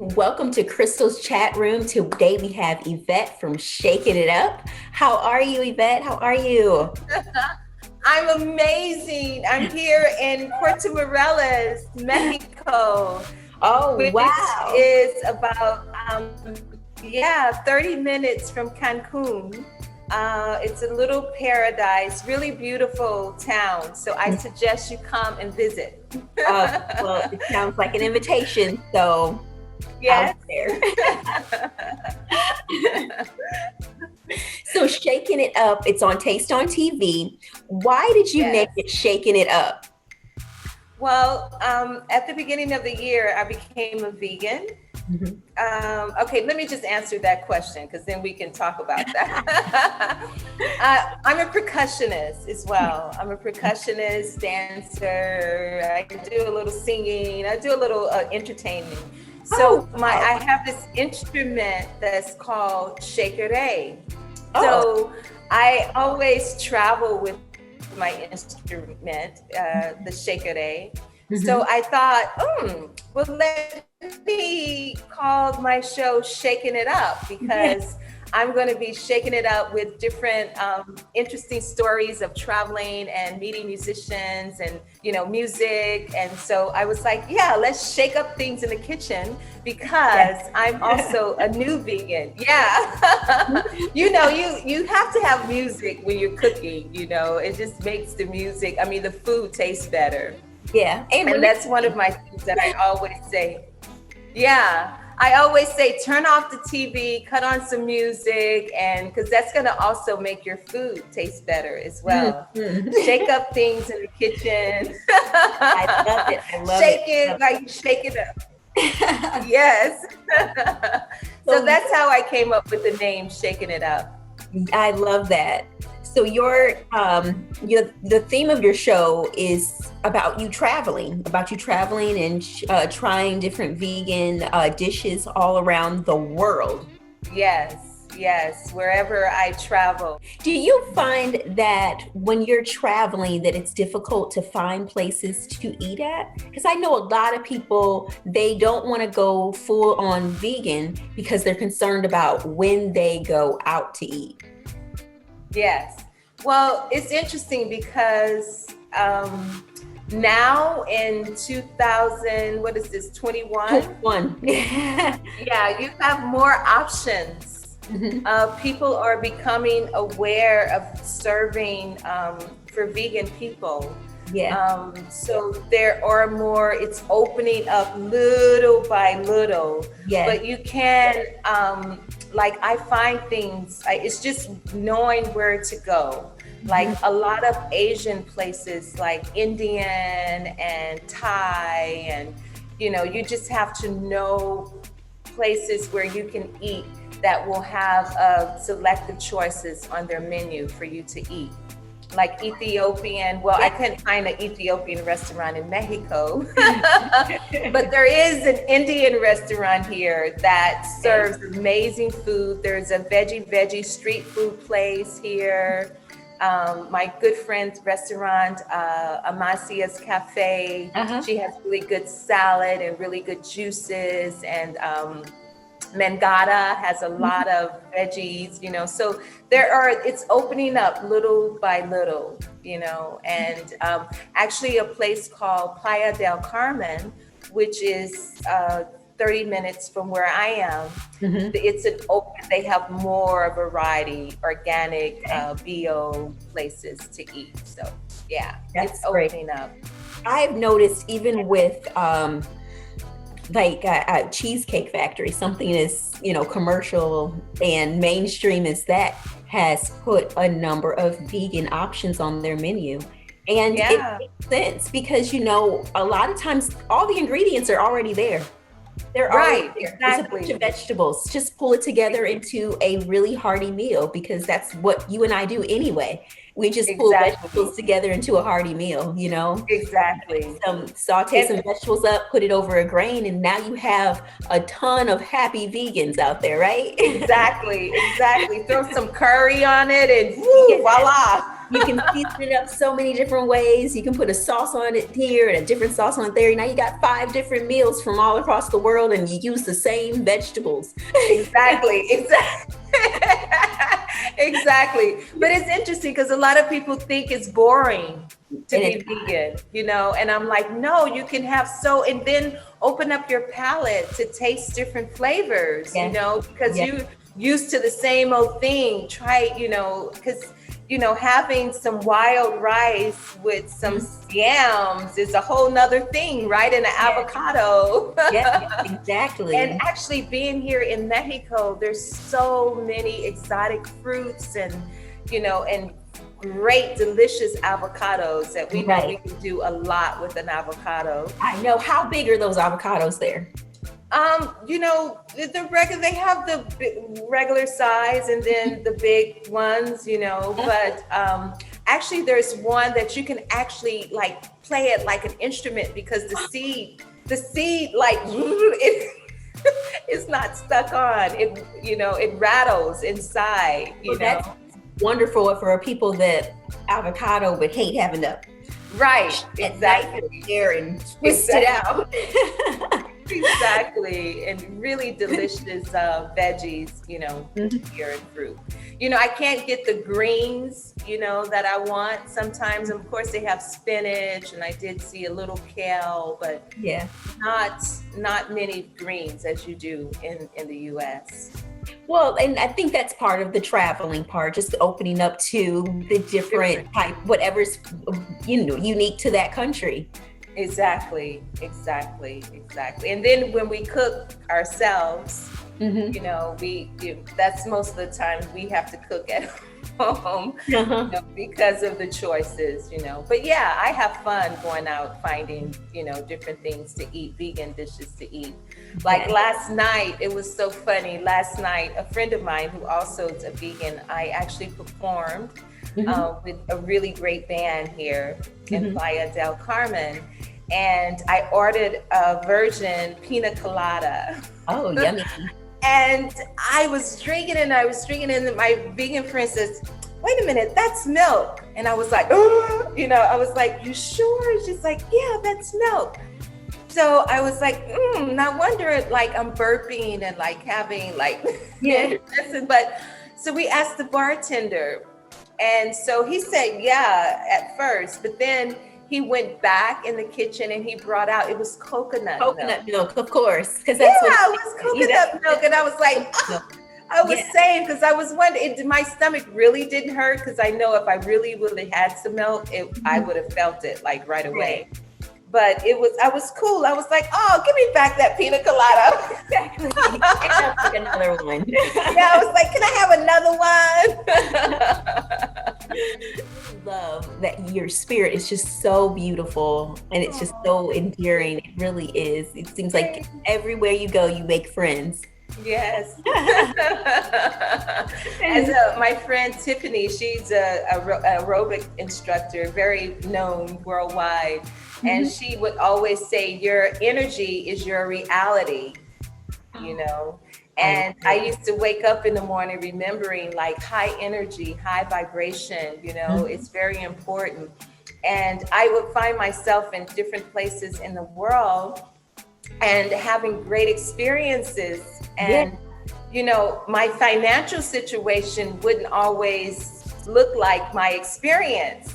Welcome to Crystal's chat room. Today we have Yvette from Shaking It Up. How are you, Yvette? How are you? I'm amazing. I'm here in Puerto Morelos, Mexico, Oh, which wow. is about 30 minutes from Cancun. It's a little paradise, really beautiful town. So I suggest you come and visit. Well, it sounds like an invitation, so I'll Yes. be there. So Shaking It Up, it's on Taste on TV. Why did you name Yes. it Shaking It Up? Well, at the beginning of the year, I became a vegan. Mhm. Okay, let me just answer that question because then we can talk about that. I'm a percussionist as well. I'm a percussionist, dancer. I do a little singing. I do a little entertaining. Oh, So wow. I have this instrument that's called Shakere. Oh, So I always travel with my instrument, the Shakere. So mhm. I thought, well, let me call my show Shaking It Up Yeah. because I'm going to be shaking it up with different interesting stories of traveling and meeting musicians and, music. And so I was like, yeah, let's shake up things in the kitchen because I'm Yeah. also a new vegan. Yeah. You have to have music when you're cooking, it just makes the music, I mean, the food tastes better. Yeah. And And that's one of my things that I always say. Yeah, I always say turn off the TV, cut on some music, and because that's going to also make your food taste better as well. Shake Mhm. up things in the kitchen. I love it. I love it. Shake it like you shake it up. Yes. So So that's how I came up with the name Shaking It Up. I love that. So your the theme of your show is about you traveling and trying different vegan dishes all around the world. Yes, yes, wherever I travel. Do you find that when you're traveling that it's difficult to find places to eat at? Because I know a lot of people, they don't want to go full on vegan because they're concerned about when they go out to eat. Yes. Well, it's interesting because now in 2000, what is this, 21? One. Yeah, you have more options. People are becoming aware of serving for vegan people. Yeah. So there are more, it's opening up little by little, Yeah. but you can, like, I find things, it's just knowing where to go. Like Mhm. a lot of Asian places, like Indian and Thai, and you just have to know places where you can eat that will have selective choices on their menu for you to eat like Ethiopian. Well, I couldn't find an Ethiopian restaurant in Mexico, but there is an Indian restaurant here that Okay. serves amazing food. There's a veggie street food place here. My good friend's restaurant, Amasia's Cafe. Uh-huh. She has really good salad and really good juices, and Mangata has a lot of veggies, so it's opening up little by little, and actually a place called Playa del Carmen, which is 30 minutes from where I am. Mhm. They have more variety, organic, Okay. bio places to eat. So yeah, it's That's great. opening up. I've noticed even with like a Cheesecake Factory, something as commercial and mainstream as that has put a number of vegan options on their menu. And it Yeah, makes sense because a lot of times all the ingredients are already there. They're already right, there. There's a bunch exactly. of vegetables. Just pull it together into a really hearty meal because that's what you and I do anyway. We just pull Exactly. vegetables together into a hearty meal. Exactly. Saute And some vegetables up, put it over a grain, and now you have a ton of happy vegans out there, right? exactly, exactly. Throw some curry on it and woo, Yeah. voila. You can season it up so many different ways. You can put a sauce on it here and a different sauce on it there. Now you got 5 different meals from all across the world, and you use the same vegetables. Exactly. Exactly. But it's interesting because a lot of people think it's boring to And be vegan, you know, and I'm like, no, you can have and then open up your palate to taste different flavors, you Yes. know, because Yes. you used to the same old thing. Try, you know, because having some wild rice with some yams is a whole nother thing, right? And an avocado. Yeah, exactly. And actually being here in Mexico, there's so many exotic fruits and, and great, delicious avocados that we know we Right. can do a lot with an avocado. I know. How big are those avocados there? The regular, they have the regular size and then the big ones, but actually there's one that you can actually like play it like an instrument because the seed like it's not stuck on it, it rattles inside, That's wonderful for people that avocado would hate having to right, exactly there and twist it out. Exactly, and really delicious veggies, here in fruit. I can't get the greens, that I want. Sometimes, of course, they have spinach, and I did see a little kale, but Yeah. not many greens as you do in the U.S. Well, and I think that's part of the traveling part, just opening up to the different type, whatever's, unique to that country. Exactly. And then when we cook ourselves, that's most of the time we have to cook at home because of the choices, But yeah, I have fun going out finding, different things to eat, vegan dishes to eat. Like last night, it was so funny. Last night, a friend of mine who also is a vegan, I actually performed with a really great band here in Playa del Carmen. And I ordered a virgin pina colada. Oh, yummy. And I was drinking and and my vegan friend says, wait a minute, that's milk. And I was like, oh, I was like, you sure? She's like, yeah, that's milk. So I was like, no wonder like I'm burping and like having like, but so we asked the bartender. And so he said, yeah, at first, but then he went back in the kitchen and he brought out, it was coconut milk, of course. It was coconut milk. And I was like, I was saying, because I was wondering, my stomach really didn't hurt because I know if I really would have had some milk, I would have felt it like right away. But I was cool. I was like, oh, give me back that pina colada. Exactly. Like another one. Yeah, I was like, can I have another one? Love that your spirit is just so beautiful and it's just so endearing. It really is. It seems like everywhere you go, you make friends. Yes. As my friend Tiffany, she's a aerobic instructor, very known worldwide. And she would always say, your energy is your reality, And I used to wake up in the morning remembering like high energy, high vibration, it's very important. And I would find myself in different places in the world and having great experiences. And, my financial situation wouldn't always look like my experience,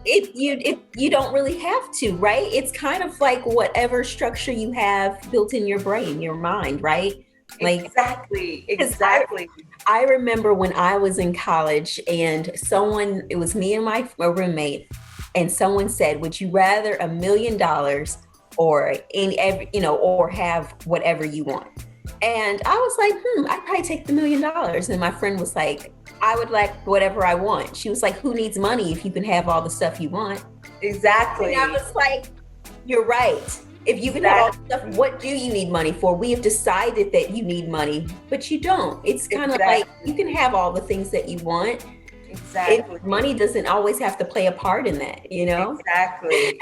You don't really have to, right? It's kind of like whatever structure you have built in your brain, your mind, right? Like Exactly. I remember when I was in college and it was me and my roommate, and someone said, would you rather $1 million or or have whatever you want? And I was like, I'd probably take the $1 million. And my friend was like, I would like whatever I want. She was like, who needs money if you can have all the stuff you want? Exactly. And I was like, you're right. If you can have all the stuff, what do you need money for? We have decided that you need money, but you don't. It's kind of like you can have all the things that you want. Exactly. Money doesn't always have to play a part in that, Exactly.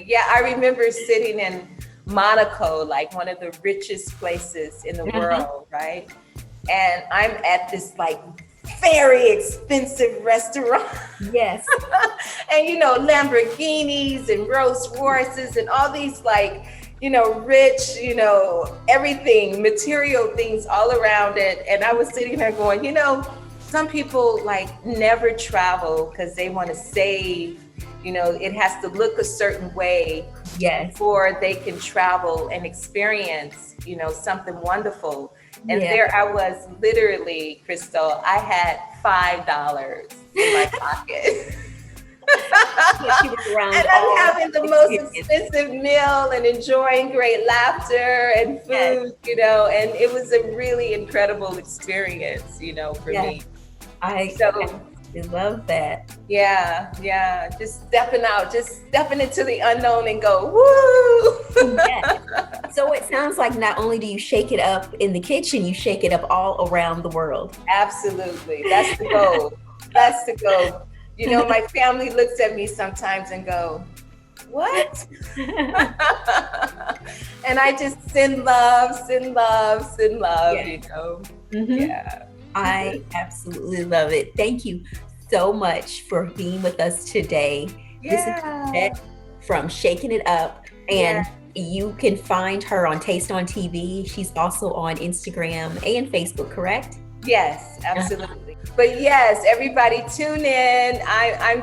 Yeah, I remember sitting in Monaco, like one of the richest places in the world, right? And I'm at this like very expensive restaurants. Yes. And Lamborghinis and Rolls Royces and all these rich, everything, material things all around it. And I was sitting there going, some people never travel because they want to save. It has to look a certain way before they can travel and experience, something wonderful. And there I was, literally, Crystal, I had $5 in my pocket. And I'm having the most expensive meal and enjoying great laughter and food, and it was a really incredible experience, for me. I love that. Yeah. Just stepping into the unknown and go, woo! So it sounds like not only do you shake it up in the kitchen, you shake it up all around the world. Absolutely. That's the goal. That's the goal. My family looks at me sometimes and go, what? And I just send love, Yeah. I absolutely love it. Thank you so much for being with us today. This is Yvette from Shaking It Up, and you can find her on Taste on TV. She's also on Instagram and Facebook, correct? Yes, absolutely. But yes, everybody tune in. I'm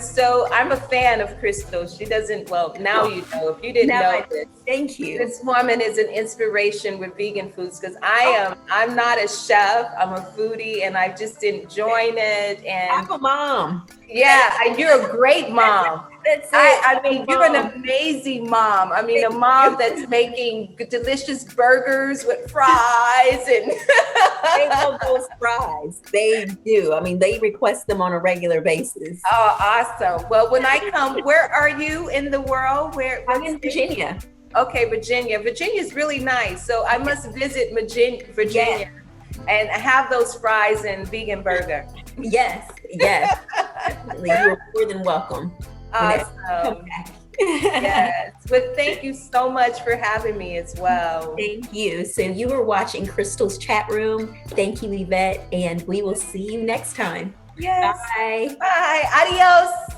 a fan of Crystal. She doesn't, now you know. If you didn't know this. Thank you. This woman is an inspiration with vegan foods because I'm not a chef. I'm a foodie and I just enjoying it. And I'm a mom. Yeah, and you're a great mom. That's it. I mean, you're an amazing mom. I mean, a mom that's making delicious burgers with fries and they love those fries. They do. I mean, they request them on a regular basis. Oh, awesome. Well, when I come, where are you in the world? I'm in Virginia. Okay, Virginia. Virginia's really nice. So I must visit Virginia and have those fries and vegan burger. Yes. Definitely. You're more than welcome. Awesome. Yes. Well, thank you so much for having me as well. Thank you. So you were watching Crystal's Chat Room. Thank you, Yvette, and we will see you next time. Yes. Bye. Bye. Adios.